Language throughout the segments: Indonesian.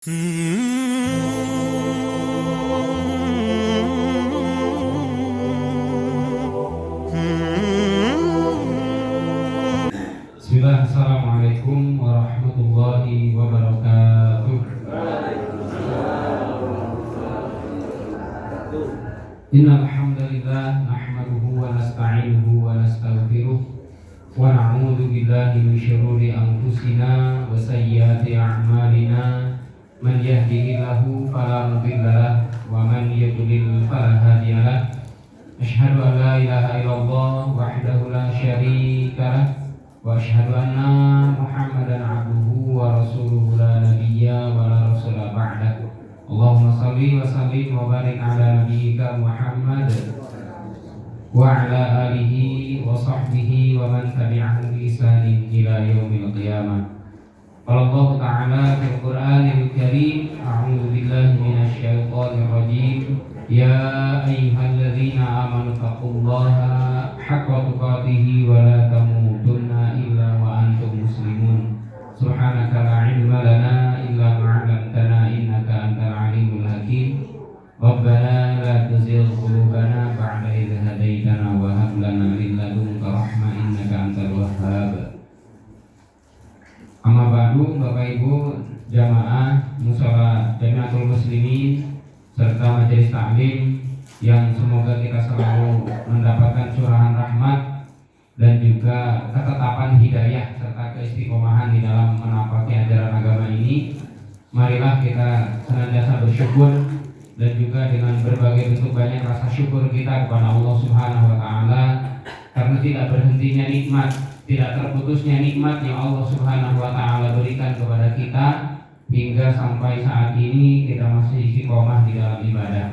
Bismillah, assalamualaikum warahmatullahi wabarakatuh. Innal hamdalillah nahmaduhu wa nasta'inuhu wa nastaghfiruh wa na'udzu billahi min syururi anfusina wa sayyiati a'malina. Man yahdihillahu fala mudilla lahu wa man yudlil fala hadiya lahu. Asyhadu an la ilaha illallah wahdahu la syarika lahu wa asyhadu anna Muhammadan abduhu wa rasuluhu la nabiyya wa la rasula ba'dahu. Allahumma shalli wa sallim wa barik ala nabiyyika Muhammad wa ala alihi wa sahbihi wa man tabi'ahum bi ihsanin ila yaumil qiyamah. Allah Ta'ala fil Qur'anil Karim, a'udzu billahi minasy syaithanir rajim. Ya ayyuhalladzina amanu taqullaha haqqa tuqatih wa la tamutunna illa wa antum muslimun. Subhanaka la ilma lana illa ma 'allamtana innaka antal alimul hakim. Rabbana la tuzigh qulubana ba'da idh hadaitana wa hab lana min ladunka rahmah innaka antal wahhab. Amma ba'du, Bapak Ibu jamaah mushola Jamiatul Muslimin serta majelis taklim yang semoga kita selalu mendapatkan curahan rahmat dan juga ketetapan hidayah serta keistiqomahan di dalam menapaki ajaran agama ini. Marilah kita senantiasa bersyukur dan juga dengan berbagai bentuk banyak rasa syukur kita kepada Allah Subhanahu wa Ta'ala, karena tidak berhentinya nikmat, tidak terputusnya nikmat yang Allah Subhanahu wa Ta'ala berikan kepada kita hingga sampai saat ini kita masih istiqomah di dalam ibadah.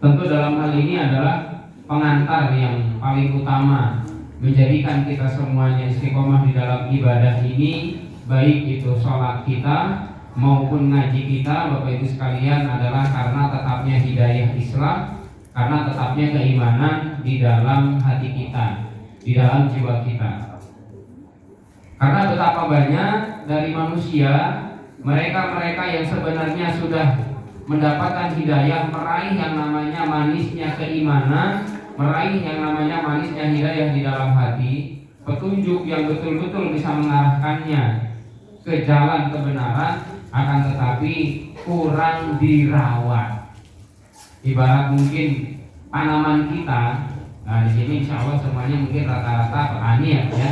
Tentu dalam hal ini adalah pengantar yang paling utama menjadikan kita semuanya istiqomah di dalam ibadah ini, baik itu sholat kita maupun ngaji kita, Bapak Ibu sekalian, adalah karena tetapnya hidayah Islam, karena tetapnya keimanan di dalam hati kita, di dalam jiwa kita. Karena betapa banyak dari manusia, mereka-mereka yang sebenarnya sudah mendapatkan hidayah, meraih yang namanya manisnya keimanan, meraih yang namanya manisnya hidayah di dalam hati, petunjuk yang betul-betul bisa mengarahkannya ke jalan kebenaran, akan tetapi kurang dirawat. Ibarat mungkin tanaman kita. Nah, di sini insya Allah semuanya mungkin rata-rata petani ya.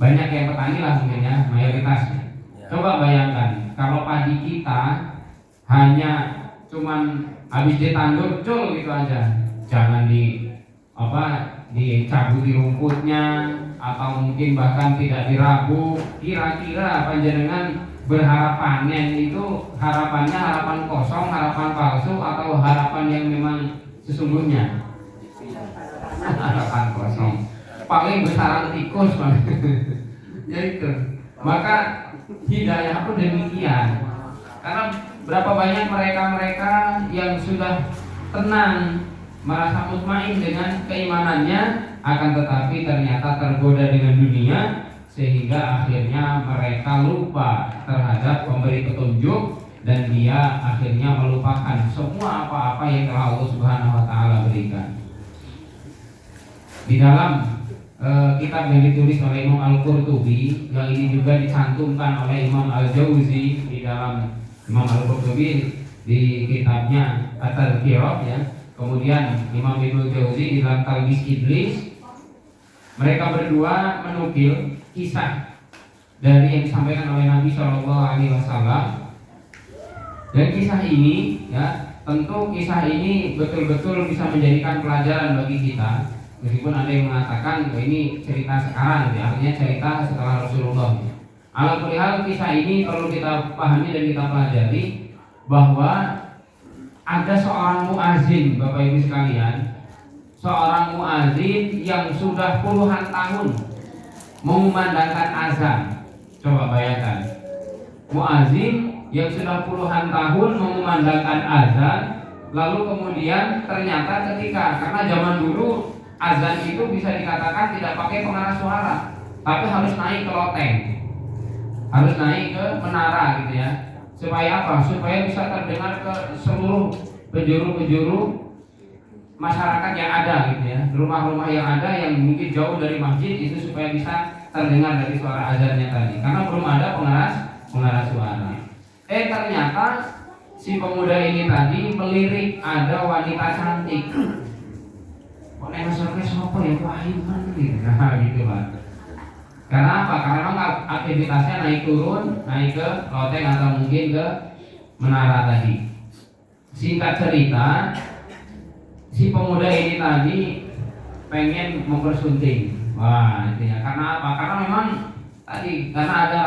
Banyak yang petani lah mungkin ya, mayoritasnya. Coba bayangkan kalau padi kita hanya cuman habis ditandur cul gitu aja, jangan dicabuti rumputnya atau mungkin bahkan tidak dirabuk. Kira-kira panjenengan berharap panen itu harapannya harapan kosong, harapan palsu, atau harapan yang memang sesungguhnya? Harapan kosong, paling besaran tikus ya itu. Maka hidayah pun demikian. Karena berapa banyak mereka-mereka yang sudah tenang, merasa mutmain dengan keimanannya, akan tetapi ternyata tergoda dengan dunia, sehingga akhirnya mereka lupa terhadap pemberi petunjuk, dan dia akhirnya melupakan semua apa-apa yang telah Allah Subhanahu wa Ta'ala berikan. Di dalam kitab yang ditulis oleh Imam Al-Qurtubi, yang ini juga dicantumkan oleh Imam Al-Jauzi di dalam Imam Al-Qurtubi di kitabnya At-Tadhkirah ya. Kemudian Imam Ibnu Jauzi di dalam Talbis Iblis, mereka berdua menukil kisah dari yang disampaikan oleh Nabi Shallallahu Alaihi Wasallam. Dan kisah ini ya, tentu kisah ini betul-betul bisa menjadikan pelajaran bagi kita. Meskipun ada yang mengatakan bahwa ini cerita sekarang, ya, artinya cerita setelah Rasulullah. Ala kulli hal, kisah ini perlu kita pahami dan kita pelajari bahwa ada seorang muazin, Bapak Ibu sekalian, seorang muazin yang sudah puluhan tahun mengumandangkan azan. Coba bayangkan, muazin yang sudah puluhan tahun mengumandangkan azan, lalu kemudian ternyata karena zaman dulu azan itu bisa dikatakan tidak pakai pengeras suara, tapi harus naik ke loteng. harus naik ke menara gitu ya. Supaya apa? Supaya bisa terdengar ke seluruh penjuru-penjuru masyarakat yang ada gitu ya, rumah-rumah yang ada yang mungkin jauh dari masjid itu supaya bisa terdengar dari suara azannya tadi. Karena belum ada pengeras suara. Ternyata si pemuda ini tadi melirik ada wanita cantik. Kok nek masuknya siapa ya wahid gitu. Nah gitu Pak. Karena apa? Karena memang aktivitasnya naik turun, naik ke loteng atau mungkin ke menara tadi. Singkat cerita, si pemuda ini tadi pengen mempersunting. Wah, itu ya. Karena apa? Karena memang tadi karena ada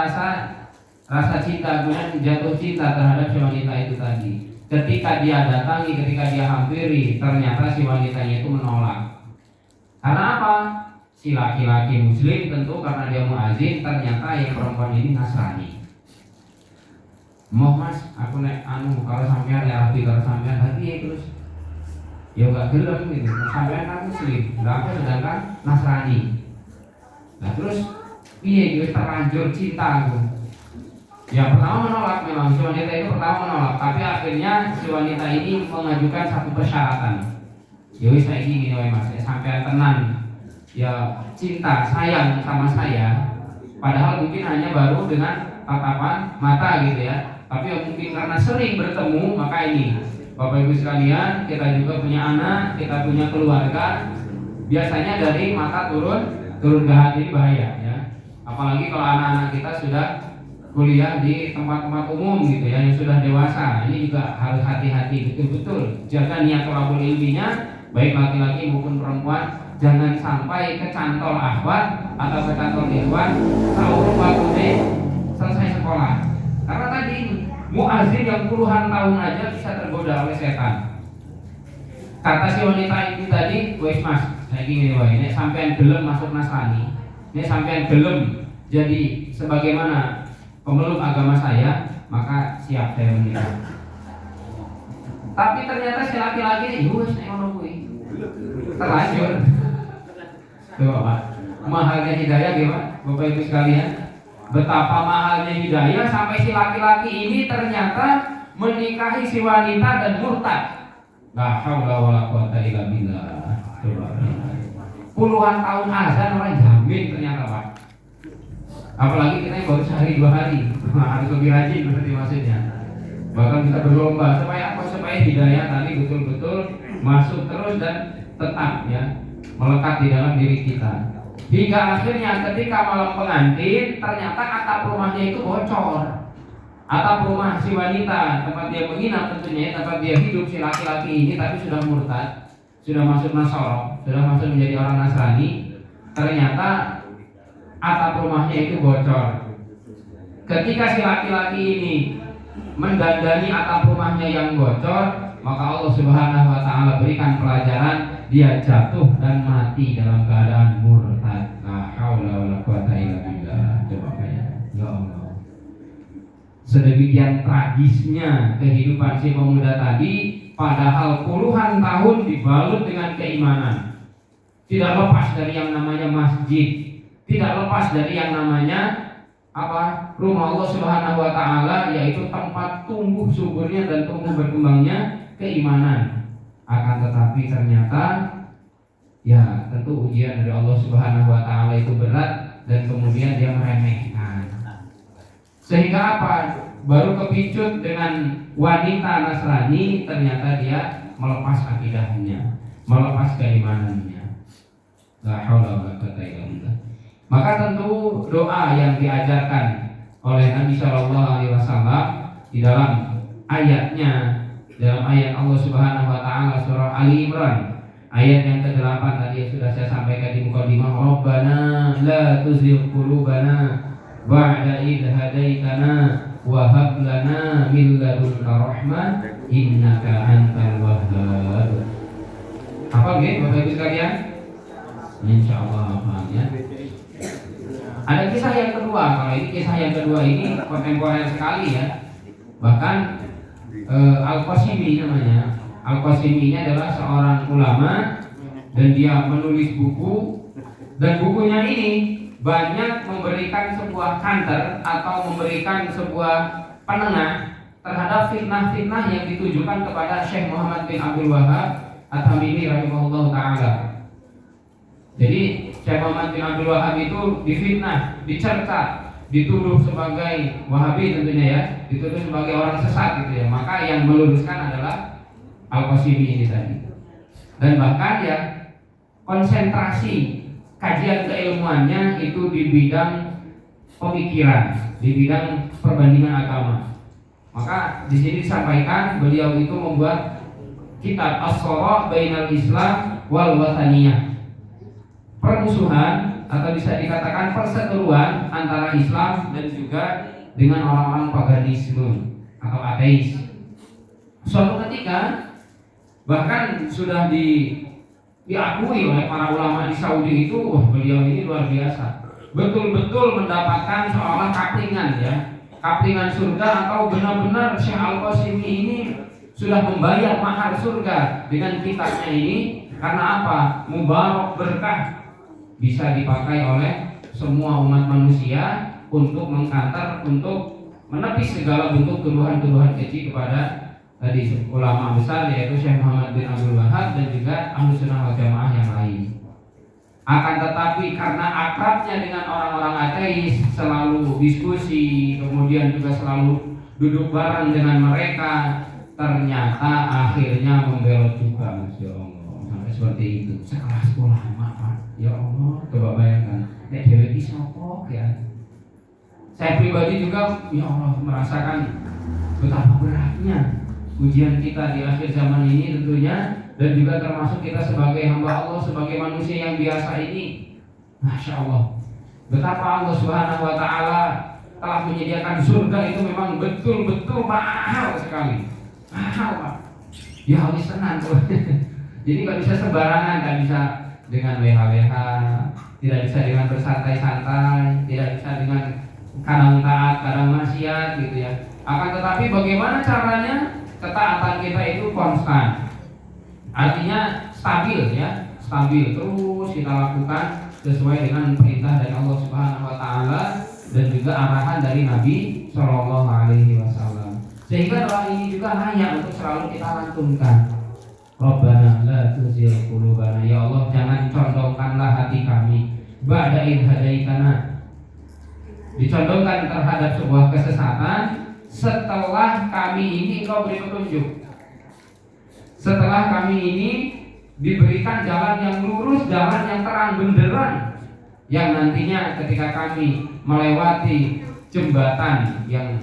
rasa cinta, kemudian jatuh cinta terhadap si wanita itu tadi. Ketika dia datangi, ketika dia hampiri, ternyata si wanitanya itu menolak. Karena apa? Si laki-laki muslim tentu karena dia muazin, ternyata yang perempuan ini Nasrani. Mau mas, aku naik kalau sampean ya rapi kalau sampean lagi terus ya enggak gelem gitu. Sampean kan muslim, aku sedangkan Nasrani. Nah terus piye gitu terlanjur cinta aku. Ya pertama menolak, memang si wanita itu pertama menolak, tapi akhirnya si wanita ini mengajukan satu persyaratan. Ya wis saiki ngene wae Mas, sampean tenan ya cinta sayang sama saya, padahal mungkin hanya baru dengan tatapan mata gitu ya. Tapi ya mungkin karena sering bertemu, maka ini Bapak Ibu sekalian, kita juga punya anak, kita punya keluarga. Biasanya dari mata turun ke hati bahaya ya. Apalagi kalau anak-anak kita sudah kuliah di tempat-tempat umum gitu ya, yang sudah dewasa. Ini juga harus hati-hati betul-betul. Jaga niat thalabul ilminya, baik laki-laki maupun perempuan. Jangan sampai kecantol akhwat atau kecantol ikhwan saurung waktu selesai sekolah. Karena tadi muazin yang puluhan tahun aja bisa tergoda oleh setan. Kata si wanita itu tadi, wes mas, saya ingin ini sampean gelem masuk Nasrani, ini sampean gelem jadi sebagaimana pemeluk agama saya, maka siap saya menikah. Tapi ternyata si laki-laki ini, wes nek ngono kuwi. Terlanjur. Tuh Pak, mahalnya hidayah gimana? Bapak Ibu sekalian, betapa mahalnya hidayah sampai si laki-laki ini ternyata menikahi si wanita dan murtad. La haula wala quwata illa billah. Puluhan tahun azan orang jamin ternyata Pak. Apalagi kita yang baru sehari 2 hari, harus lebih rajin berarti maksudnya. Bahkan kita berlomba supaya apa? Supaya hidayah tadi betul-betul masuk terus dan tetap ya melekat di dalam diri kita. Hingga akhirnya ketika malam pengantin ternyata atap rumahnya itu bocor. Atap rumah si wanita tempat dia menginap tentunya, tempat dia hidup si laki-laki ini tapi sudah murtad, sudah masuk Nasara, sudah masuk menjadi orang Nasrani. Ternyata atap rumahnya itu bocor. Ketika si laki-laki ini mendandani atap rumahnya yang bocor, maka Allah Subhanahu wa taala berikan pelajaran, dia jatuh dan mati dalam keadaan murtad. La haula wala quwata illa billah. Coba ya Allah. Sedemikian tragisnya kehidupan si pemuda tadi, padahal puluhan tahun dibalut dengan keimanan. Tidak lepas dari yang namanya masjid, tidak lepas dari yang namanya apa? Rumah Allah Subhanahu wa taala, yaitu tempat tumbuh suburnya dan tumbuh berkembangnya keimanan. Akan tetapi ternyata ya tentu ujian dari Allah Subhanahu wa taala itu berat dan kemudian dia meremehkan. Sehingga apa? Baru kepicut dengan wanita Nasrani, ternyata dia melepas akidahnya, melepas keimanannya. La haula wala quwata illa billah. Maka tentu doa yang diajarkan oleh Nabi Shallallahu Alaihi Wasallam di dalam ayatnya, dalam ayat Allah Subhanahu Wa Taala surah Ali Imran ayat yang ke-8 tadi yang sudah saya sampaikan di mukadimah, Rabbana la tuzigh qulubana ba'da idh hadaitana wa hab lana min ladunka rahmah innaka antal wahhab. Apa nggih Bapak Ibu sekalian? Insyaallah paham ya. Ada kisah yang kedua. Kalau ini kisah yang kedua ini kontemporer sekali ya. Bahkan Al-Qasimi namanya. Al-Qasimi ini adalah seorang ulama dan dia menulis buku, dan bukunya ini banyak memberikan sebuah counter atau memberikan sebuah penengah terhadap fitnah-fitnah yang ditujukan kepada Syekh Muhammad bin Abdul Wahhab At-Tamimi rahimahullah ta'ala. Jadi Syekh Muhammad bin Abdul Wahhab itu difitnah, dicerca, dituduh sebagai Wahabi tentunya ya, dituduh sebagai orang sesat gitu ya. Maka yang meluruskan adalah Al-Qasimi ini tadi. Dan bahkan ya konsentrasi kajian keilmuannya itu di bidang pemikiran, di bidang perbandingan agama. Maka di sini disampaikan beliau itu membuat kitab As-Shara Bainal Islam wal Wathaniyah. Permusuhan atau bisa dikatakan perseteruan antara Islam dan juga dengan orang-orang paganisme atau ateis. Suatu ketika bahkan sudah diakui oleh para ulama di Saudi itu, beliau ini luar biasa, betul-betul mendapatkan seolah kaplingan ya, kaplingan surga, atau benar-benar Syekh Al-Qasimi ini sudah membayar mahar surga dengan kitabnya ini. Karena apa? Mubarak, berkah, bisa dipakai oleh semua umat manusia untuk mengkantar, untuk menepis segala bentuk tuduhan-tuduhan keji kepada tadi ulama besar yaitu Syekh Muhammad bin Abdul Wahhab dan juga Ahlus Sunnah wal Jamaah yang lain. Akan tetapi karena akrabnya dengan orang-orang ateis, selalu diskusi, kemudian juga selalu duduk bareng dengan mereka, ternyata akhirnya membelot juga, Masya Allah, sampai seperti itu. Sekelas ulama, Pak. Ya Allah, coba bayangkan, dewe iki sapa ya. Saya pribadi juga ya Allah merasakan betapa beratnya ujian kita di akhir zaman ini tentunya, dan juga termasuk kita sebagai hamba Allah, sebagai manusia yang biasa ini. Masya Allah, betapa Allah Subhanahu wa ta'ala telah menyediakan surga itu memang betul-betul mahal sekali. Mahal, Pak. Ya harus tenang tuh. Jadi gak bisa sembarangan, gak bisa dengan WH-WH, tidak bisa dengan bersantai-santai, tidak bisa dengan kadang taat, kadang maksiat gitu ya. Akan tetapi bagaimana caranya ketaatan kita itu konstan, artinya stabil ya, stabil terus kita lakukan sesuai dengan perintah dari Allah Subhanahu wa ta'ala dan juga arahan dari Nabi Shallallahu alaihi wasallam. Sehingga doa ini juga layak untuk selalu kita lantunkan. Rabbana la tuzigh qulubana, ya Allah jangan condongkanlah hati kami ba'da idh hadaitana, dicondongkan terhadap sebuah kesesatan setelah kami ini Engkau beri petunjuk, setelah kami ini diberikan jalan yang lurus, jalan yang terang benderang, yang nantinya ketika kami melewati jembatan yang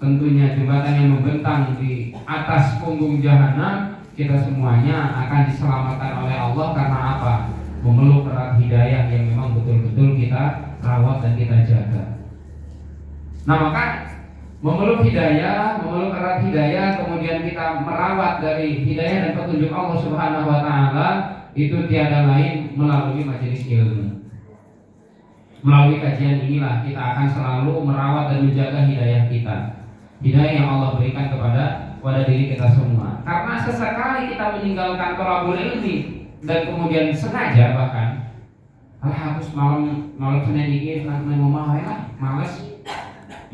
tentunya jembatan yang membentang di atas punggung jahanam, kita semuanya akan diselamatkan oleh Allah. Karena apa? Memeluk erat hidayah yang memang betul-betul kita rawat dan kita jaga. Nah maka memeluk hidayah, memeluk erat hidayah, kemudian kita merawat dari hidayah dan petunjuk Allah Subhanahu wa ta'ala, itu tiada lain melalui majelis ilmu. Melalui kajian inilah kita akan selalu merawat dan menjaga hidayah kita, hidayah yang Allah berikan kepada diri kita semua. Karena sesekali kita meninggalkan thalabul ilmi dan kemudian sengaja bahkan harus malam Senin ini mau lah, males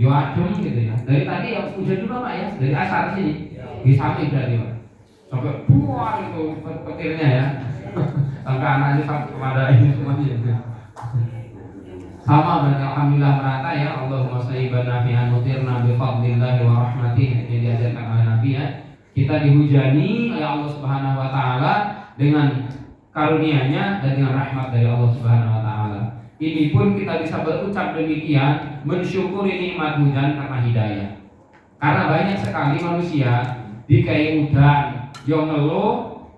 yo adem gitu ya. Dari tadi ya hujan juga Pak ya, dari asar sini di samping berarti Pak, sampai buah itu petirnya ya. Sampai anak ini sampai kepada ini semuanya. Sama berarti alhamdulillah merata ya. Allahumma sayyiban nafi'an mutirna bi fadlillahi wa rahmatihi, yang diajarkan oleh Nabi ya. Kita dihujani oleh Allah Subhanahu wa taala dengan karunia-Nya dan dengan rahmat dari Allah Subhanahu wa taala. Ini pun kita bisa berucap demikian, mensyukuri nikmat hujan karena hidayah. Karena banyak sekali manusia dikai udan, yo ngeluh,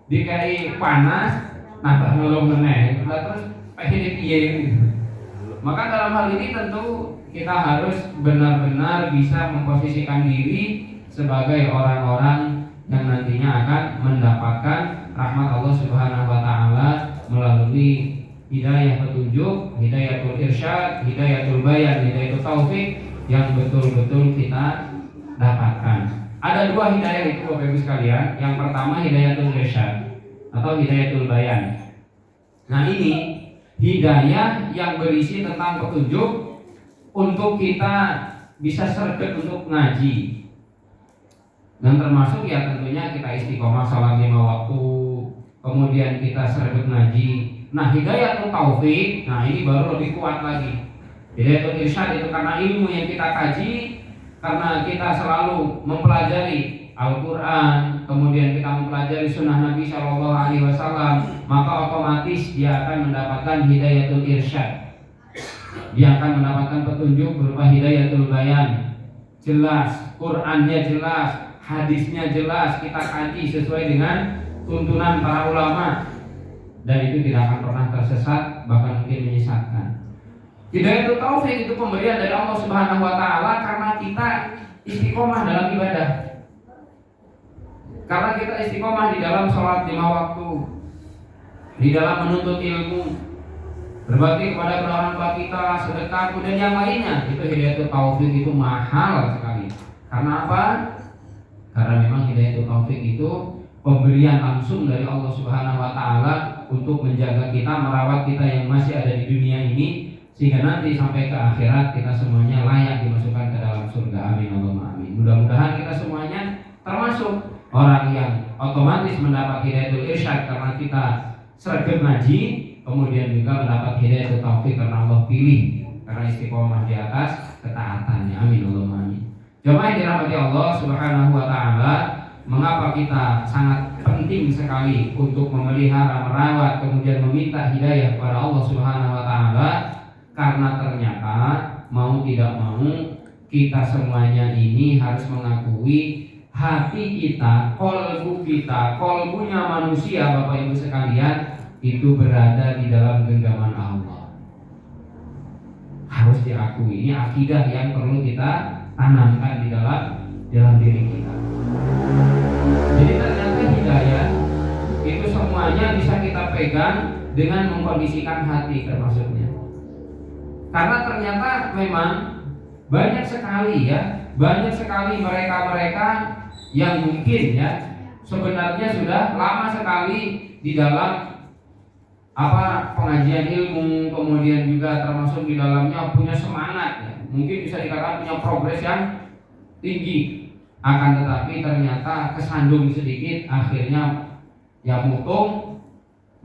dikai panas, nambah ngeluh meneh, terus pengen piye gitu. Maka dalam hal ini tentu kita harus benar-benar bisa memposisikan diri sebagai orang-orang yang nantinya akan mendapatkan rahmat Allah Subhanahu wa taala melalui hidayah petunjuk, hidayatul irsyad, hidayatul bayan, hidayatul taufik yang betul-betul kita dapatkan. Ada dua hidayah itu Bapak Ibu sekalian. Yang pertama hidayatul irsyad atau hidayatul bayan. Nah ini hidayah yang berisi tentang petunjuk untuk kita bisa sergap untuk ngaji. Dan termasuk ya tentunya kita istiqomah salat 5 waktu, kemudian kita sergap ngaji. Nah, hidayatul taufik, nah ini baru lebih kuat lagi. Hidayatul irsyad itu karena ilmu yang kita kaji, karena kita selalu mempelajari Al-Quran, kemudian kita mempelajari sunnah Nabi SAW, maka otomatis dia akan mendapatkan hidayatul irsyad. Dia akan mendapatkan petunjuk berupa hidayatul bayan, jelas, Qurannya jelas, hadisnya jelas, kita kaji sesuai dengan tuntunan para ulama, dan itu tidak akan pernah tersesat, bahkan mungkin menyesatkan. Hidayatul taufik itu pemberian dari Allah Subhanahu wa taala karena kita istiqomah dalam ibadah. Karena kita istiqomah di dalam sholat 5 waktu, di dalam menuntut ilmu, berbakti kepada kedua orang tua kita, sedekah, dan yang lainnya. Itu hidayatul taufik itu mahal sekali. Karena apa? Karena memang hidayatul taufik itu pemberian langsung dari Allah Subhanahu wa taala untuk menjaga kita, merawat kita yang masih ada di dunia ini, sehingga nanti sampai ke akhirat kita semuanya layak dimasukkan ke dalam surga. Amin Allahumma amin. Mudah-mudahan kita semuanya termasuk orang yang otomatis mendapat hidayatul irsyad karena kita sergap ngaji, kemudian juga mendapat hidayatul taufik karena Allah pilih, karena istiqomah di atas ketaatannya. Amin Allahumma amin. Jemaah yang dirahmati Allah Subhanahu wa taala, mengapa kita sangat penting sekali untuk memelihara, merawat, kemudian meminta hidayah kepada Allah Subhanahu wa taala? Karena ternyata mau tidak mau kita semuanya ini harus mengakui hati kita, kolbunya manusia, Bapak Ibu sekalian, itu berada di dalam genggaman Allah. Harus diakui, ini akidah yang perlu kita tanamkan di dalam diri kita. Jadi ternyata hidayah itu semuanya bisa kita pegang dengan mengkondisikan hati termasuknya. Karena ternyata memang banyak sekali mereka-mereka yang mungkin ya sebenarnya sudah lama sekali di dalam pengajian ilmu, kemudian juga termasuk di dalamnya punya semangat ya. Mungkin bisa dikatakan punya progres yang tinggi, akan tetapi ternyata kesandung sedikit, akhirnya ya mutung,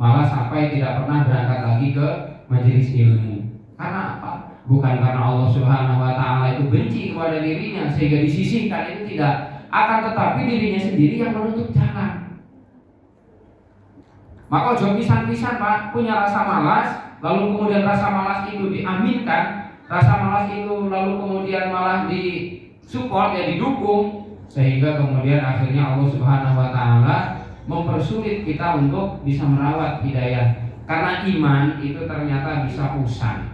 malah sampai tidak pernah berangkat lagi ke majelis ilmu. Karena apa? Bukan karena Allah Subhanahu wa taala itu benci kepada dirinya sehingga disisihkan, itu tidak, akan tetapi dirinya sendiri yang menutup jalan. Maka ojo pisan-pisan Pak punya rasa malas, lalu kemudian rasa malas itu diaminkan, rasa malas itu lalu kemudian malah disupport, ya didukung, sehingga kemudian akhirnya Allah Subhanahu wa taala mempersulit kita untuk bisa merawat hidayah. Karena iman itu ternyata bisa usang.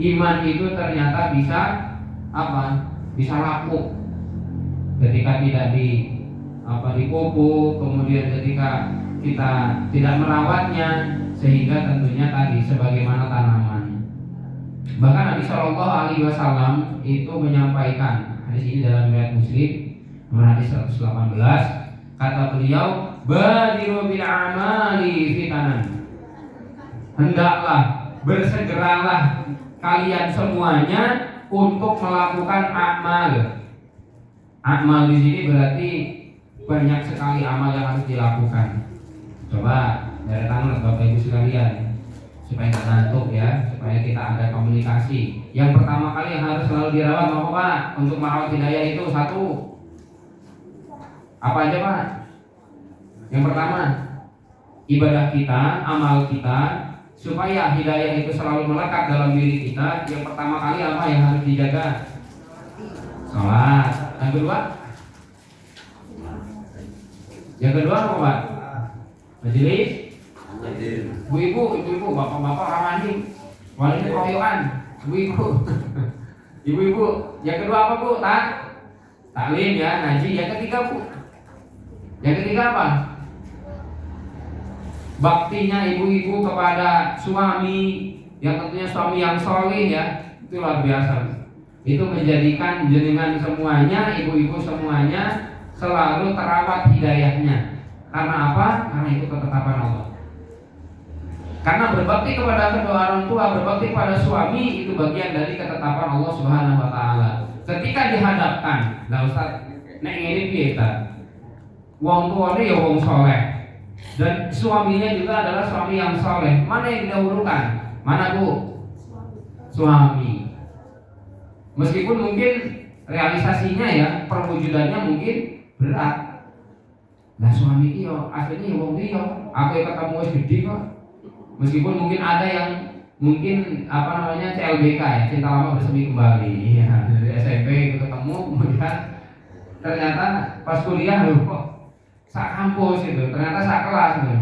Iman itu ternyata bisa bisa lapuk ketika tidak dipupuk, kemudian ketika kita tidak merawatnya, sehingga tentunya tadi sebagaimana tanaman. Bahkan Nabi Shallallahu Alaihi Wasallam itu menyampaikan, hadis ini dalam riwayat Muslim nomor hadis 118, kata beliau, badiru bil amali fitanan, hendaklah bersegeralah kalian semuanya untuk melakukan amal. Amal di sini berarti banyak sekali amal yang harus dilakukan. Coba dari tangan Bapak Ibu sekalian, supaya nggak ngantuk ya, supaya kita ada komunikasi. Yang pertama kali yang harus selalu dirawat apa Pak? Untuk merawat hidayah itu satu, apa aja Pak? Yang pertama, ibadah kita, amal kita, supaya hidayah itu selalu melekat dalam diri kita. Yang pertama kali apa yang harus dijaga? Sholat. Yang kedua? Yang kedua apa Pak? Majelis? Ibu-ibu, bapak-bapak ramani, wali keroyokan, ibu-ibu. Ibu-ibu. Yang kedua apa Bu? Taklim ya, ngaji. Yang ketiga Bu? Yang ketiga apa? Baktinya ibu-ibu kepada suami, yang tentunya suami yang soleh ya, itu luar biasa. Itu menjadikan jenengan semuanya, ibu-ibu semuanya selalu terawat hidayahnya. Karena apa? Karena itu ketetapan Allah. Karena berbakti kepada kedua orang tua, berbakti kepada suami itu bagian dari ketetapan Allah Subhanahu wa taala. Ketika dihadapkan, lah Ustaz, nek ngene piye ta? Wong tuane ya wong soleh. Dan suaminya juga adalah suami yang soleh. Mana yang didahulukan? Mana Bu? Suami. Meskipun mungkin realisasinya ya, perwujudannya mungkin berat. Nah suami iki yo asline wong liya, aku ketemu wis gede kok. Meskipun mungkin ada yang mungkin CLBK ya, cinta lama bersemi kembali ya, dari SMP ketemu kemudian ternyata pas kuliah loh kok sak kampus itu, ternyata sak kelas gitu.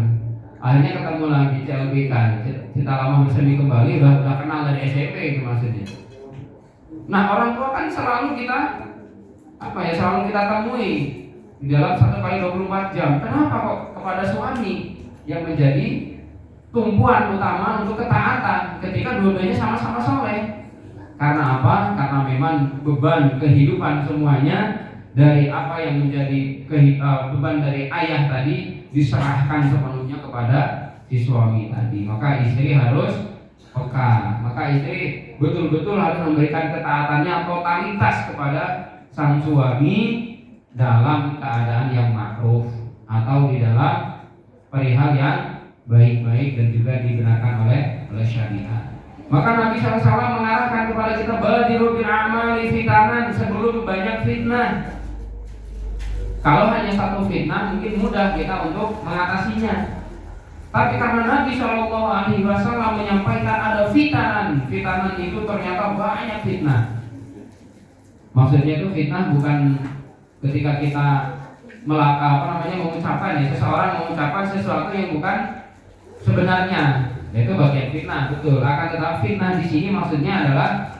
Akhirnya ketemu lagi CLBK, cinta lama bersemi kembali, udah kenal dari SMP itu maksudnya. Nah orang tua kan selalu kita selalu kita temui di dalam 1 kali 24 jam. Kenapa kok kepada suami yang menjadi tumpuan utama untuk ketaatan ketika dua-duanya sama-sama soleh? Karena apa? Karena memang beban kehidupan semuanya dari apa yang menjadi beban dari ayah tadi diserahkan sepenuhnya kepada si suami tadi. Maka istri harus peka. Maka istri betul-betul harus memberikan ketaatannya totalitas kepada sang suami dalam keadaan yang makruf atau di dalam perihal yang baik-baik dan juga digunakan oleh syariat. Maka Nabi SAW mengarahkan kepada kita badiru bil amali fitanan, sebelum banyak fitnah. Kalau hanya satu fitnah mungkin mudah kita untuk mengatasinya. Tapi karena Nabi SAW menyampaikan ada fitanan, fitanan itu ternyata banyak fitnah. Maksudnya itu fitnah bukan ketika kita mengucapkan ya, seseorang mengucapkan sesuatu yang bukan sebenarnya, itu bagian fitnah, betul. Akan tetapi fitnah di sini maksudnya adalah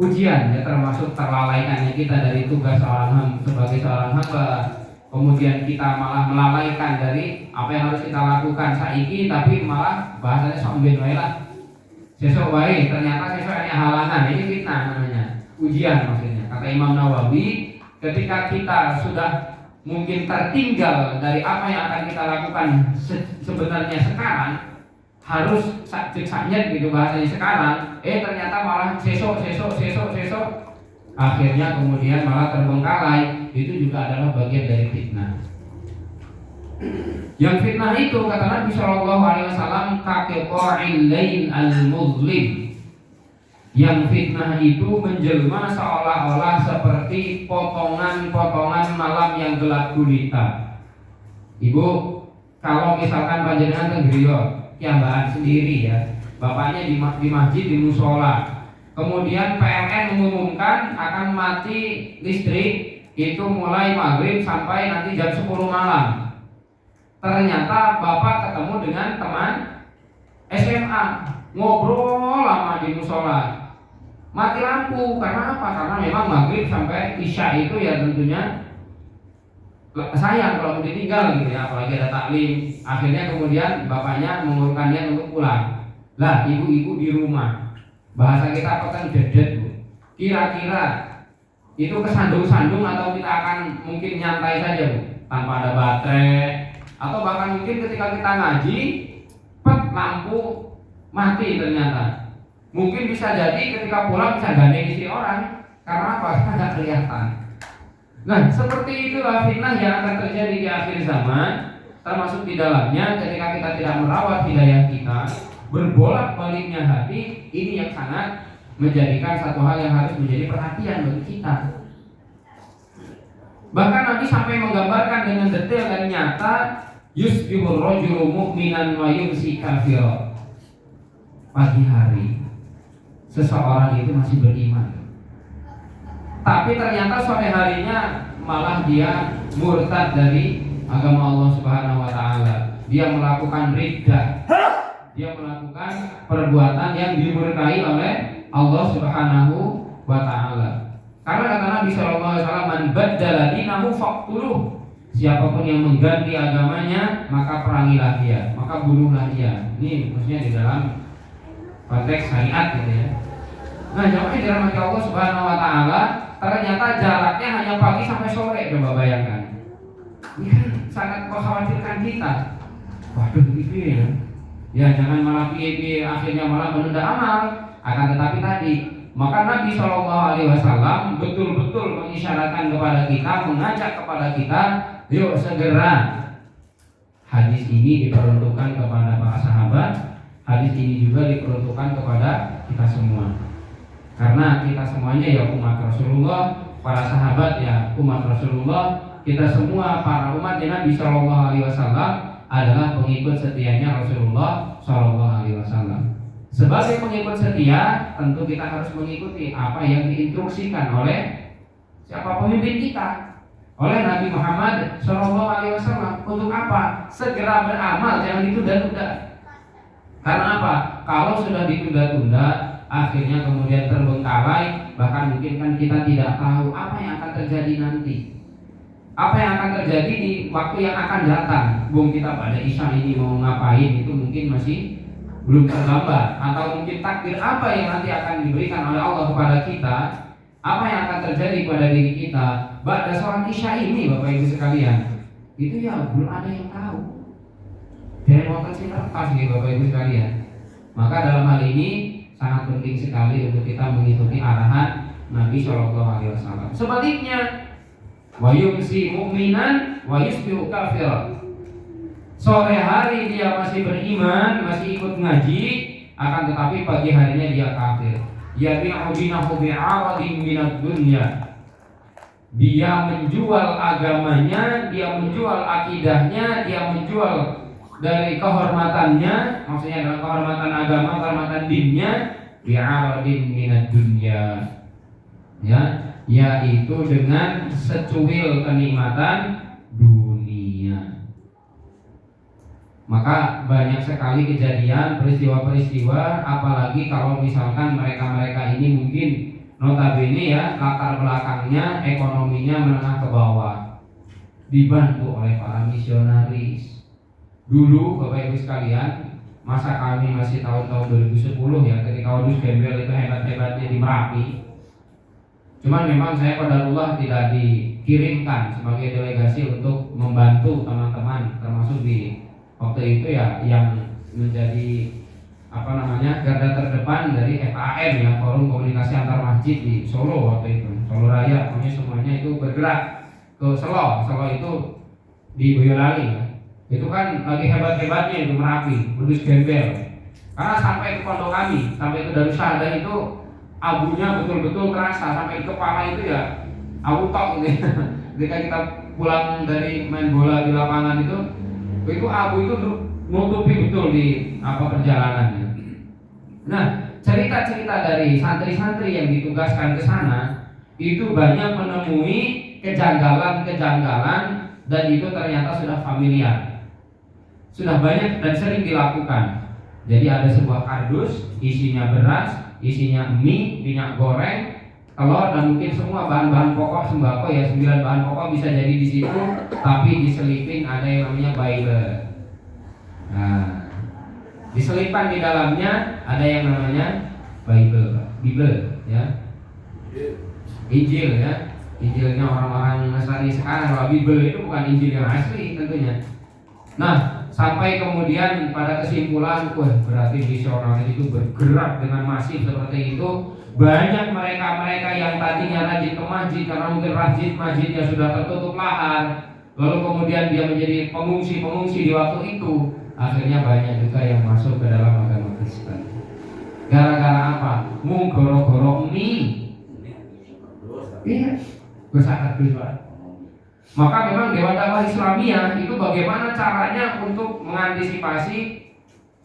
ujian ya, termasuk terlalaikannya kita dari tugas sebagai seorang hamba. Kemudian kita malah melalaikan dari apa yang harus kita lakukan saiki, tapi malah bahasanya sok ben wae lah. Sesuk wae, ternyata sesuk ada halangan. Ini fitnah namanya. Ujian maksudnya. Kata Imam Nawawi, ketika kita sudah mungkin tertinggal dari apa yang akan kita lakukan sebenarnya sekarang, harus saknya gitu bahasanya sekarang, ternyata malah sesok, akhirnya kemudian malah terbengkalai. Itu juga adalah bagian dari fitnah. Yang fitnah itu kata Nabi SAW kaqiqa'il lail al-muzlim. Yang fitnah itu menjelma seolah-olah seperti potongan-potongan malam yang gelap gulita. Ibu, kalau misalkan panjenengan tenggriyo kiambaan sendiri ya, bapaknya di masjid, di musola, kemudian PLN mengumumkan akan mati listrik itu mulai maghrib sampai nanti jam 10 malam. Ternyata bapak ketemu dengan teman SMA, ngobrol lama di musola, mati lampu. Karena apa? Karena memang maghrib sampai isya itu ya tentunya sayang kalau mau ditinggal gitu ya, apalagi ada taklim. Akhirnya kemudian bapaknya mengurungkan niat untuk pulang. Lah ibu-ibu di rumah, bahasa kita apa kan dedet Bu. Kira-kira itu kesandung-sandung atau kita akan mungkin nyantai saja Bu, tanpa ada baterai, atau bahkan mungkin ketika kita ngaji, lampu mati ternyata. Mungkin bisa jadi ketika pulang bisa gandeng istri orang. Karena apa? Karena nggak kelihatan. Nah, seperti itulah fitnah yang akan terjadi di akhir zaman, termasuk di dalamnya ketika kita tidak merawat hidayah kita, berbolak-baliknya hati, ini yang sangat menjadikan satu hal yang harus menjadi perhatian bagi kita. Bahkan Nabi sampai menggambarkan dengan detail dan nyata, yusbihur rajulu mu'minan wa yumsi kafira. Pagi hari seseorang itu masih beriman, tapi ternyata sore harinya malah dia murtad dari agama Allah Subhanahu wa taala. Dia melakukan riddah. Dia melakukan perbuatan yang dimurkai oleh Allah Subhanahu wa taala. Karena kata Nabi sallallahu alaihi wasallam, "Man baddala dinahu faqtuluh." Siapapun yang mengganti agamanya, maka perangilah dia, maka bunuhlah dia. Ini maksudnya di dalam konteks syariat gitu ya. Nah, jamaah yang dirahmati Allah Subhanahu wa taala, ternyata jaraknya hanya pagi sampai sore. Coba bayangkan. Ini kan sangat mengkhawatirkan kita. Waduh itu ya. Ya jangan malah piye akhirnya malah menunda amal. Akan tetapi tadi, maka Nabi Shallallahu Alaihi Wasallam betul-betul mengisyaratkan kepada kita, mengajak kepada kita, yuk segera. Hadis ini diperuntukkan kepada para sahabat. Hadis ini juga diperuntukkan kepada kita semua. Karena kita semuanya ya umat Rasulullah, para sahabat ya umat Rasulullah, kita semua para umat Nabi Shallallahu Alaihi Wasallam adalah pengikut setianya Rasulullah Shallallahu Alaihi Wasallam. Sebagai pengikut setia, tentu kita harus mengikuti apa yang diinstruksikan oleh siapa pemimpin kita, oleh Nabi Muhammad Shallallahu Alaihi Wasallam. Untuk apa? Segera beramal, jangan ditunda-tunda. Karena apa? Kalau sudah ditunda-tunda, akhirnya kemudian terbengkalai, bahkan mungkin kan kita tidak tahu apa yang akan terjadi nanti. Apa yang akan terjadi di waktu yang akan datang. Bung kita pada Isya ini mau ngapain itu mungkin masih belum tergambar. Atau mungkin takdir apa yang nanti akan diberikan oleh Allah kepada kita, apa yang akan terjadi pada diri kita pada sholat Isya ini, Bapak Ibu sekalian, itu ya belum ada yang tahu. Dan mau kasih lepas nih Bapak Ibu sekalian. Maka dalam hal ini sangat penting sekali untuk kita mengikuti arahan Nabi Shallallahu Alaihi Wasallam. Sebaliknya, wa yumsi mu'minan wa yusbihu kafiran. Sore hari dia masih beriman, masih ikut ngaji, akan tetapi pagi harinya dia kafir. Yabi'u dinahu bi'aradin minad dunya. Dia menjual agamanya, dia menjual akidahnya, dia menjual dari kehormatannya, maksudnya dalam kehormatan agama, kehormatan dinnya, bi'aradin minad dunya. Ya, yaitu dengan secuil kenikmatan dunia. Maka banyak sekali kejadian, peristiwa-peristiwa, apalagi kalau misalkan mereka-mereka ini mungkin notabene ya latar belakangnya ekonominya menengah ke bawah, dibantu oleh para misionaris. Dulu Bapak Ibu sekalian, masa kami masih tahun-tahun 2010 ya, ketika Wadus Gembel itu hebat-hebatnya di Merapi. Cuman memang saya qadarullah tidak dikirimkan sebagai delegasi untuk membantu teman-teman, termasuk di waktu itu ya yang menjadi garda terdepan dari FAM ya, Forum Komunikasi Antar Masjid di Solo waktu itu, Solo Raya, pokoknya semuanya itu bergerak ke Solo. Solo itu di Boyolali ya. Itu kan lagi hebat-hebatnya itu Merapi, Kudus Gembel. Karena sampai ke pondok kami, sampai ke Darussahadah itu abunya betul-betul terasa sampai di kepala itu ya abu tok gitu. Ketika kita pulang dari main bola di lapangan itu abu itu nutupi betul di perjalanannya. Nah, cerita-cerita dari santri-santri yang ditugaskan ke sana itu banyak menemui kejanggalan-kejanggalan dan itu ternyata sudah familiar. Sudah banyak dan sering dilakukan. Jadi ada sebuah kardus isinya beras, isinya mie, minyak goreng, telur dan mungkin semua bahan-bahan pokok sembako ya, 9 bahan pokok bisa jadi di situ, tapi diselipin ada yang namanya Bible. Nah, diselipan di dalamnya ada yang namanya Bible ya. Injil ya. Injilnya orang-orang Nasrani sekarang. Kalau Bible itu bukan Injil yang asli tentunya. Nah, sampai kemudian pada kesimpulan, berarti misionaris itu bergerak dengan masif seperti itu. Banyak mereka-mereka yang tadinya rajin ke masjid karena mungkin masjidnya sudah tertutup lahar, lalu kemudian dia menjadi pengungsi di waktu itu. Akhirnya banyak juga yang masuk ke dalam agama Kristen. Gara-gara apa? Goro-goro mie. Iya, besar juga. Maka memang Dewan Dakwah Islamiyah itu bagaimana caranya untuk mengantisipasi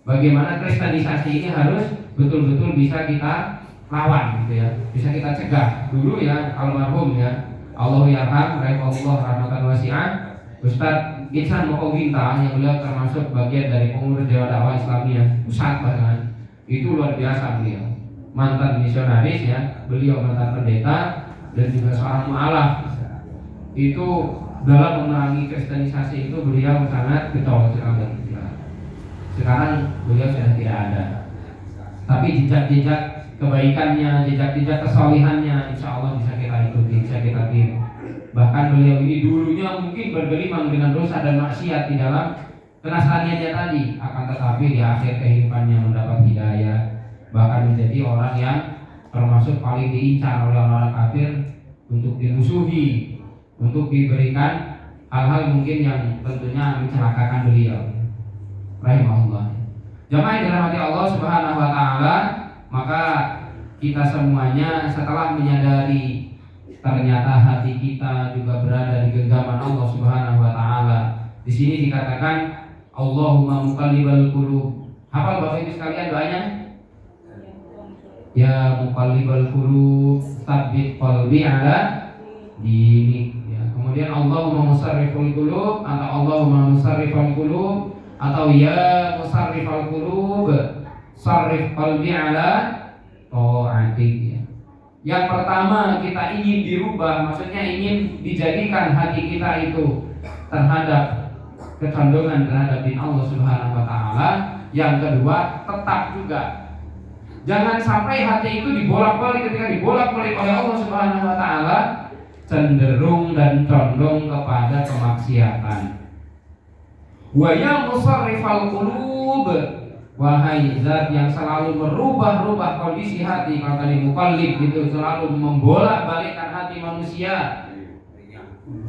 bagaimana kristenisasi ini harus betul-betul bisa kita lawan gitu ya, bisa kita cegah. Dulu ya almarhum ya, Allahu yarham rahimahullah rahmatan wasi'ah, Ustaz Ihsan Mokoginta yang beliau termasuk bagian dari pengurus Dewan Dakwah Islamiyah pusat bahkan, itu luar biasa beliau, mantan misionaris ya, beliau mantan pendeta dan juga seorang mu'alaf. Itu dalam memerangi kristenisasi itu beliau sangat getol sekali. Sekarang beliau sudah tidak ada, tapi jejak-jejak kebaikannya, jejak-jejak kesolihannya insya Allah bisa kita ikuti, bisa kita tiru. Bahkan beliau ini dulunya mungkin bergelimang dengan dosa dan maksiat di dalam kenasraniannya tadi, akan tetapi di akhir kehidupannya mendapat hidayah, bahkan menjadi orang yang termasuk paling diincar oleh orang kafir untuk dimusuhi, untuk diberikan hal-hal mungkin yang tentunya mencelakakan beliau. Rahimahullah. Jamaah yang dirahmati Allah Subhanahu wa taala, maka kita semuanya setelah menyadari ternyata hati kita juga berada di genggaman Allah Subhanahu wa taala. Di sini dikatakan Allahumma muqallibal qulub. Hafal Bapak Ibu sekalian doanya? Ya muqallibal qulub, tsabbit qalbi ala dinik. Ya, kemudian Allahumma musarrifal qulub atau Allahumma musarrifal qulub atau ya musarrifal qulub, sarrif qalbi ala ta'atik. Ya. Yang pertama kita ingin dirubah, maksudnya ingin dijadikan hati kita itu terhadap kecondongan terhadap din Allah Subhanahu wa taala. Yang kedua, tetap juga jangan sampai hati itu dibolak-balik, ketika dibolak-balik oleh Allah Subhanahu wa taala cenderung dan condong kepada kemaksiatan. Wa ya musarrifal qulub, wahai zat yang selalu merubah-rubah kondisi hati. Kalau tadi muqallib itu selalu membolak-balikkan hati manusia.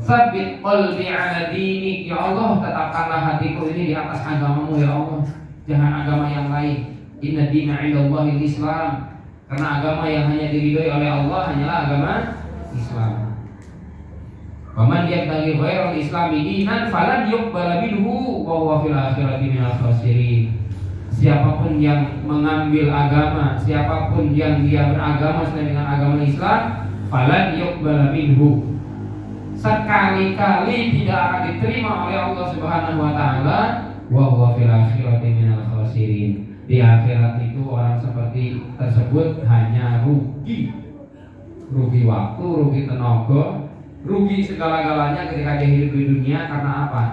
Tsabbit qalbi ala dinik, ya Allah tetapkanlah hatiku ini di atas agamamu ya Allah, jangan agama yang lain. Inna dina 'indallahil Islam, karena agama yang hanya diridhoi oleh Allah hanyalah agama Islam. Waman yabtaghi ghairal islami dinan falan yuqbala minhu wa huwa fil akhirati minal khasirin. Siapapun yang mengambil agama, siapapun yang dia beragama selain dengan agama Islam, falan yuqbala minhu, sekali-kali tidak akan diterima oleh Allah Subhanahu wa taala, wa huwa fil akhirati minal khasirin. Di akhirat itu orang seperti tersebut hanya rugi waktu, rugi tenaga, rugi segala-galanya ketika dia hidup di dunia. Karena apa?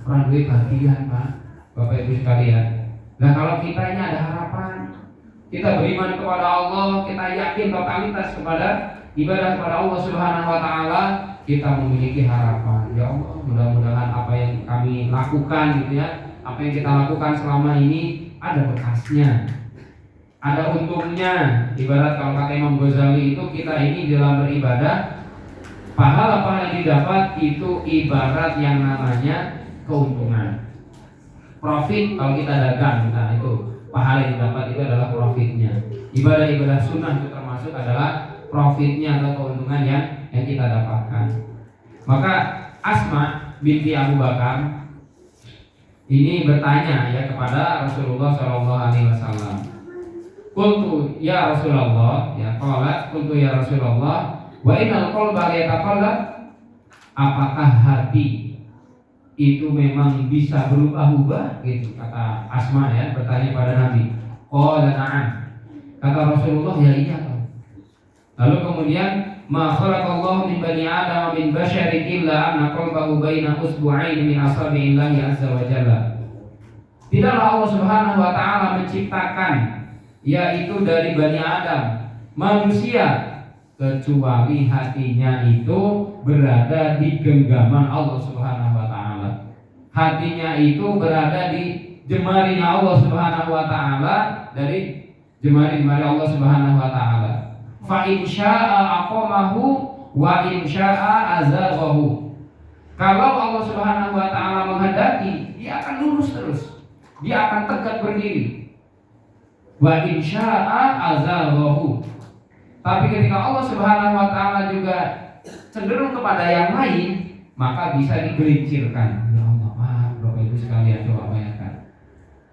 Orang duit bagian, Pak, Bapak Ibu sekalian. Nah kalau kita ini ada harapan, kita beriman kepada Allah, kita yakin totalitas kepada ibadah kepada Allah Subhanahu wa taala, kita memiliki harapan. Ya Allah, mudah-mudahan apa yang kami lakukan gitu ya, apa yang kita lakukan selama ini ada bekasnya, ada untungnya. Ibarat kalau kata Imam Ghazali itu, kita ini dalam beribadah, pahala yang didapat itu ibarat yang namanya keuntungan, profit. Kalau kita dagang, nah itu pahala yang didapat itu adalah profitnya. Ibadah-ibadah sunnah itu termasuk adalah profitnya atau keuntungan yang kita dapatkan. Maka Asma binti Abu Bakar ini bertanya ya kepada Rasulullah SAW. Qultu ya Rasulullah, ya qalat qultu ya Rasulullah, wa innal qalba yataqallab, apakah hati itu memang bisa berubah-ubah gitu, kata Asma ya, bertanya pada Nabi. Qala na'am, kata Rasulullah, ya iya. Lalu kemudian ma khalaqallahu min bani Adam min basyarin illa anna qalbahu baina usbu'ain min asabi'illahi azza wa jalla. Tidaklah Allah Subhanahu wa taala menciptakan yaitu dari Bani Adam manusia kecuali hatinya itu berada di genggaman Allah Subhanahu wa taala. Hatinya itu berada di jemarinya Allah Subhanahu wa taala, dari jemari-jemari Allah Subhanahu wa taala. Fa in syaa'a aqamahu wa in syaa'a azaghahu. Kalau Allah Subhanahu wa taala menghendaki, dia akan lurus terus, dia akan tegak berdiri. Wa in syaa'a azaghahu. Tapi ketika Allah Subhanahu wa taala juga cenderung kepada yang lain, maka bisa digelincirkan. Ya Allah, Bapak Ibu sekalian, coba bayangkan.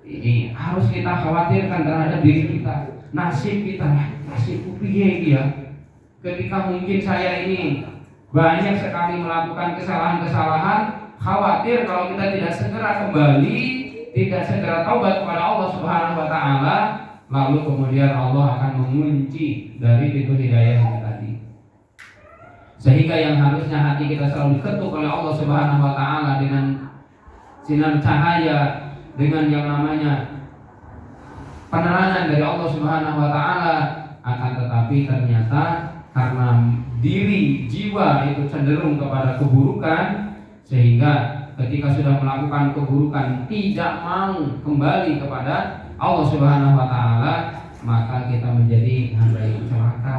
Ini harus kita khawatirkan terhadap diri kita. Nasib kita, nasib piye ya? Ketika mungkin saya ini banyak sekali melakukan kesalahan-kesalahan, khawatir kalau kita tidak segera kembali, tidak segera taubat kepada Allah Subhanahu wa taala, lalu kemudian Allah akan mengunci dari pintu hidayah ini tadi. Sehingga yang harusnya hati kita selalu diketuk oleh Allah Subhanahu wa taala dengan sinar cahaya, dengan yang namanya penerangan dari Allah Subhanahu wa taala, akan tetapi ternyata karena diri jiwa itu cenderung kepada keburukan, sehingga ketika sudah melakukan keburukan tidak mau kembali kepada Allah Subhanahu wa taala, maka kita menjadi hamba yang celaka.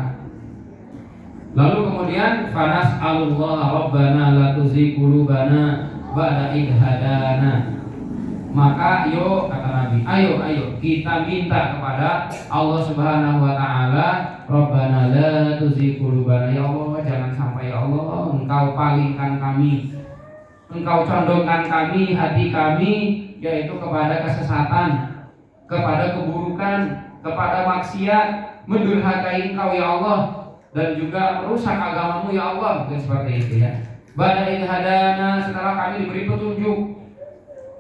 Lalu kemudian fanas'alullah rabbana la tuzigh qulubana ba'da idh hadana. Maka yuk, kata Nabi, ayo kita minta kepada Allah Subhanahu wa taala, rabbana la tuzigh qulubana, ya Allah jangan sampai ya Allah Engkau palingkan kami, Engkau condongkan kami, hati kami, yaitu kepada kesesatan, kepada keburukan, kepada maksiat, mendurhakai Engkau ya Allah, dan juga merusak agamamu ya Allah. Seperti itu ya. Ba'da idh hadana, setelah kami diberi petunjuk,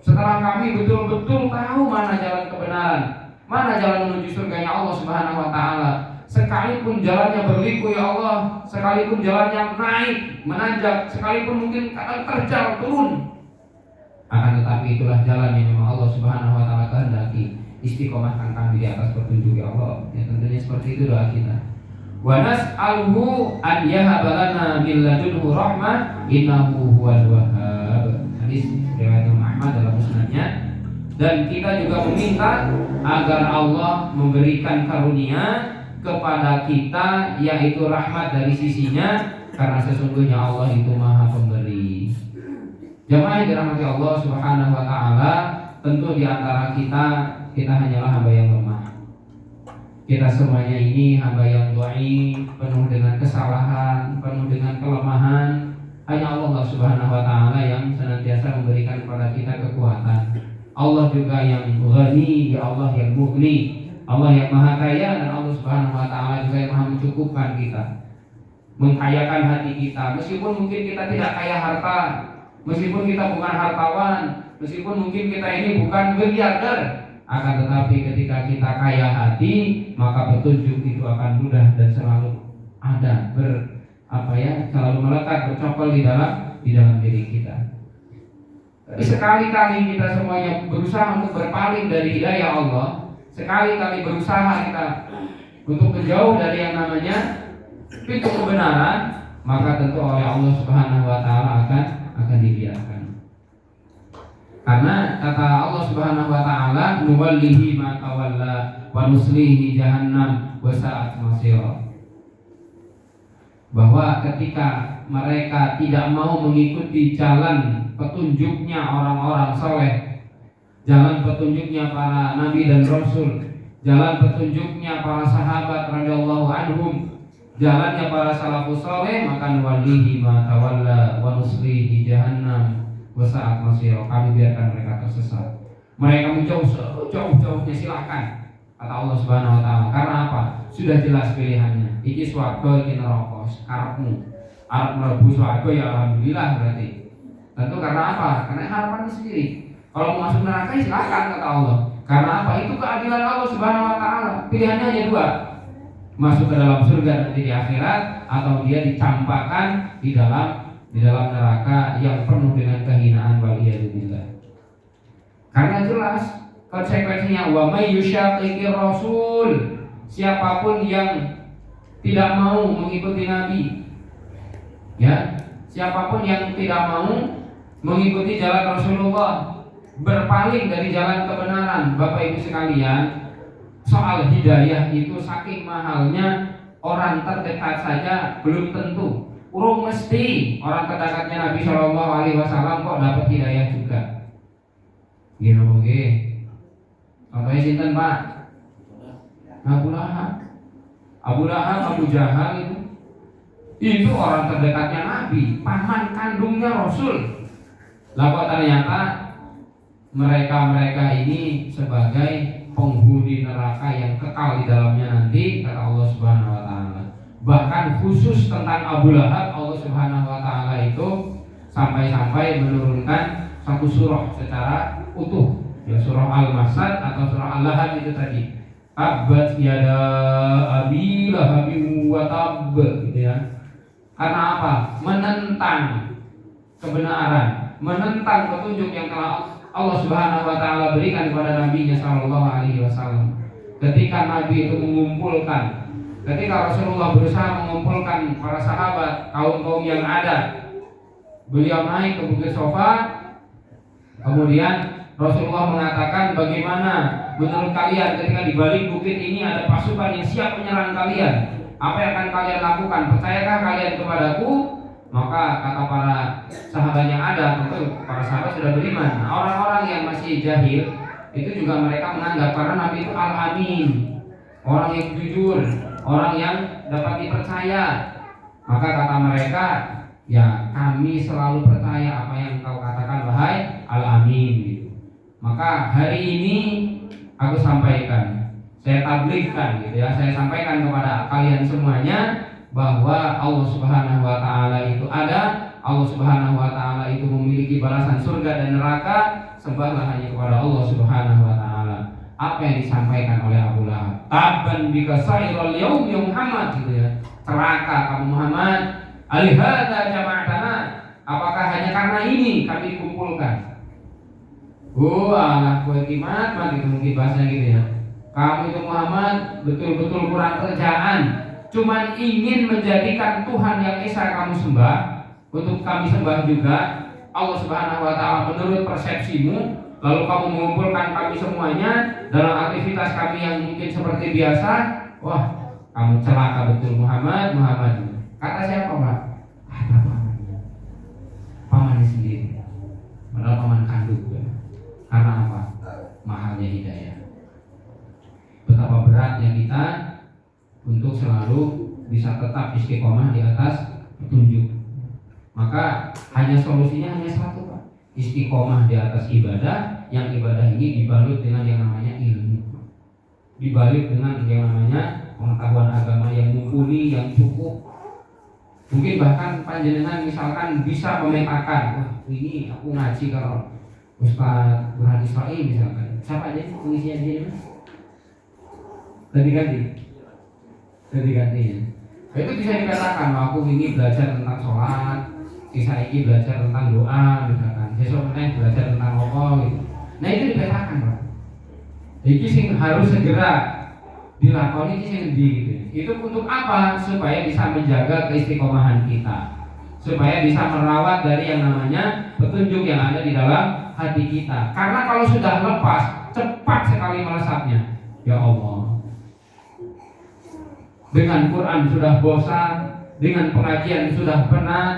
setelah kami betul-betul tahu mana jalan kebenaran, mana jalan menuju surganya Allah Subhanahu wa taala. Sekalipun jalannya berliku ya Allah, sekalipun jalannya naik, menanjak, sekalipun mungkin kadang terjal turun, akan tetapi itulah jalan yang memang Allah Subhanahu wa taala kehendaki. Istiqomahkan kami di atas petunjuk ya Allah. Ya, tentunya seperti itu doa kita. Wa nas'aluhu an yahabalana min ladunhu rahmah innahu huwal wahhab. Hadis riwayat Imam Ahmad dalam musnadnya. Dan kita juga meminta agar Allah memberikan karunia kepada kita, yaitu rahmat dari sisinya, karena sesungguhnya Allah itu Maha Pemberi. Jamaah yang dirahmati Allah Subhanahu wa taala, tentu di antara kita hanyalah hamba yang lemah. Kita semuanya ini hamba yang dhaif, penuh dengan kesalahan, penuh dengan kelemahan. Hanya Allah Subhanahu wa taala yang senantiasa memberikan kepada kita kekuatan. Allah juga yang ghani, ya Allah yang mughni, Allah yang maha kaya, dan Allah Subhanahu wa taala juga yang maha mencukupkan kita, mengkayakan hati kita. Meskipun mungkin kita tidak kaya harta, meskipun kita bukan hartawan, meskipun mungkin kita ini bukan miliarder, akan tetapi ketika kita kaya hati, maka petunjuk itu akan mudah dan selalu ada, selalu melekat, bercokol di dalam diri kita. Sekali-kali kita semuanya berusaha untuk berpaling dari hidayah Allah, sekali-kali berusaha kita untuk menjauh dari yang namanya pintu kebenaran, maka tentu oleh Allah Subhanahu wa taala akan dibiarkan. Karena kata Allah Subhanahu wa taala, nuwallihi ma tawalla wa nuslihi jahannam wa sa'at masira. Bahwa ketika mereka tidak mau mengikuti jalan petunjuknya orang-orang soleh, jalan petunjuknya para nabi dan rasul, jalan petunjuknya para sahabat radhiyallahu anhum, jalannya para salafus soleh, maka nuwallihi ma tawalla wa nuslihi jahannam wa sa'at masira. Kami biarkan mereka tersesat, mereka menjauh sejauh-jauhnya, silakan, kata Allah Subhanahu wa taala. Karena apa? Sudah jelas pilihannya. Iki swarga, iki neraka, karepmu. Arep mlebu swarga ya alhamdulillah berarti. Tentu karena apa? Karena harapannya sendiri. Kalau mau masuk neraka silakan, kata Allah. Karena apa? Itu keadilan Allah Subhanahu wa taala. Pilihannya hanya dua. Masuk ke dalam surga nanti di akhirat, atau dia dicampakkan di dalam neraka yang penuh dengan kehinaan, waliyadzubillah. Karena jelas konsekuensinya, wa may yushaqiqir rasul, siapapun yang tidak mau mengikuti nabi, ya, siapapun yang tidak mau mengikuti jalan Rasulullah, berpaling dari jalan kebenaran. Bapak Ibu sekalian, soal hidayah itu saking mahalnya, orang terdekat saja belum tentu. Urung mesti orang terdekatnya Nabi Shallallahu Alaihi Wasallam kok dapat hidayah juga. Gini oke. Contohnya sinten Pak? Abu Lahab, Abu Jahal itu orang terdekatnya Nabi, paman kandungnya Rasul. Lah kok ternyata mereka ini sebagai penghuni neraka yang kekal di dalamnya nanti, kata Allah Subhanahu wa taala. Bahkan khusus tentang Abu Lahab, Allah Subhanahu wa taala itu sampai-sampai menurunkan satu surah secara utuh, ya, surah Al-Masad atau surah Al-Lahab itu tadi. Tabbat yada abi lahabin wa tabb, gitu ya. Karena apa? Menentang kebenaran, menentang petunjuk yang telah Allah Subhanahu wa taala berikan kepada Nabi-Nya sallallahu alaihi wasallam. Ketika Nabi itu mengumpulkan, ketika Rasulullah berusaha mengumpulkan para sahabat, kaum-kaum yang ada, beliau naik ke Bukit Sofa, Kemudian Rasulullah mengatakan, bagaimana menurut kalian ketika di balik bukit ini ada pasukan yang siap menyerang kalian? Apa yang akan kalian lakukan? Percayakah kalian kepadaku? Maka kata para sahabat yang ada, tentu para sahabat sudah beriman. Nah, orang-orang yang masih jahil itu juga mereka menganggap karena Nabi itu al-amin, orang yang jujur, orang yang dapat dipercaya. Maka kata mereka, ya kami selalu percaya apa yang kau katakan wahai al-amin gitu. Maka hari ini aku sampaikan, saya tabligkan gitu ya, saya sampaikan kepada kalian semuanya bahwa Allah Subhanahu wa taala itu ada, Allah Subhanahu wa taala itu memiliki balasan surga dan neraka, sembahlah hanya kepada Allah Subhanahu wa taala. Apa yang disampaikan oleh Abu Lahab, tabban bika sa'iral yaum ya Muhammad gitu ya. Celaka kamu Muhammad, alihada jama'atana, apakah hanya karena ini kami dikumpulkan? Anak kue kimat gitu mungkin bahasanya gitu ya. Kamu itu Muhammad betul-betul kurang kerjaan, cuman ingin menjadikan Tuhan yang esa kamu sembah untuk kami sembah juga Allah Subhanahu wa taala menurut persepsimu, lalu kamu mengumpulkan kami semuanya dalam aktivitas kami yang mungkin seperti biasa. Wah, kamu celaka betul Muhammad. Kata siapa Pak? Kata pamannya sendiri, padahal paman kandung ya. Karena apa? Mahalnya hidayah. Betapa beratnya kita untuk selalu bisa tetap istiqomah di atas petunjuk. Maka hanya solusinya hanya satu Pak, istiqomah di atas ibadah, yang ibadah ini dibalut dengan yang namanya ilmu, dibalut dengan yang namanya pengetahuan agama yang mumpuni, yang cukup. Mungkin bahkan panjenengan misalkan bisa memetakan, wah ini aku ngaji kalau Ustaz Burhan Israil misalkan, siapa aja pengisian dia Mas? Ganti ya. Itu bisa dikatakan, aku ini belajar tentang sholat, sisa ini belajar tentang doa misalkan, besok belajar tentang apa gitu. Nah itu dipetakan Pak. Ini sing harus segera dilakoni sing gitu. Itu untuk apa? Supaya bisa menjaga keistiqomahan kita, supaya bisa merawat dari yang namanya petunjuk yang ada di dalam hati kita. Karena kalau sudah lepas, cepat sekali melesatnya. Ya Allah, dengan Quran sudah bosan, dengan pengajian sudah penat,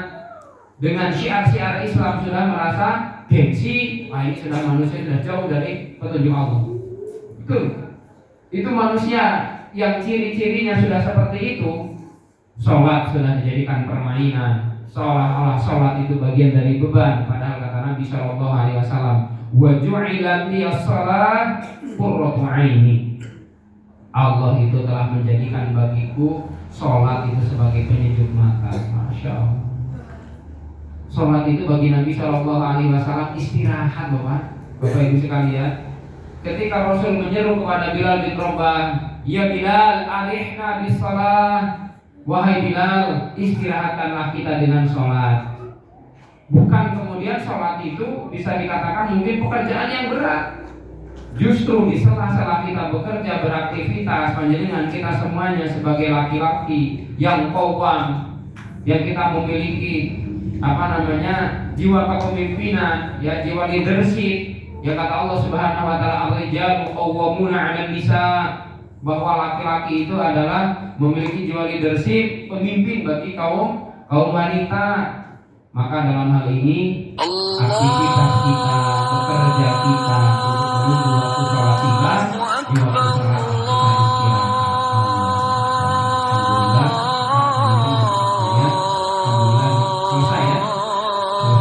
dengan syiar-syiar Islam sudah merasa gengsi. Wah ini sudah manusia sudah jauh dari petunjuk Allah. Itu manusia yang ciri-cirinya sudah seperti itu. Sholat sudah dijadikan permainan, seolah-olah sholat itu bagian dari beban. Padahal kata Nabi Shallallahu Alaihi Wasallam, wa ju'ilat liyas shalah qurratu aini. Allah itu telah menjadikan bagiku sholat itu sebagai penyejuk mata. Masya Allah. Sholat itu bagi Nabi Shallallahu Alaihi Wasallam istirahat, Bapak Ibu sekalian. Ketika Rasul menyeru kepada Bilal bin Rabah, ya Bilal, arihna bis shalah. Wahai Bilal, istirahatkanlah kita dengan sholat. Bukan kemudian sholat itu bisa dikatakan mungkin pekerjaan yang berat. Justru di sela-sela kita bekerja beraktivitas, panjenengan kita semuanya sebagai laki-laki yang qawwam, yang kita memiliki jiwa kepemimpinan, ya jiwa leadership. Ya kata Allah Subhanahu wa taala, ar-rijalu qawwamuna 'alan nisa, bahwa laki-laki itu adalah memiliki jiwa leadership, pemimpin bagi kaum wanita. Maka dalam hal ini aktivitas kita, bekerja kita untuk menuju waktu sholat tiba, di waktu sholat kita istirahat. Alhamdulillah selesai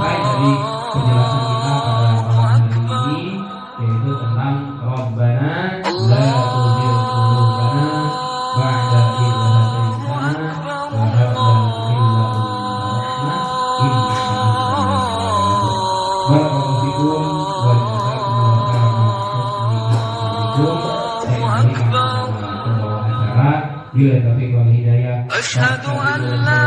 dari penjelasan kita pada malam hari ini, yaitu tentang Rabbana la tuzigh qulubana ba'da idh hadaytana wa hab lana min ladunka rahmah innaka antal wahhab. Bila taufiq wal hidayah. Asyhadu an la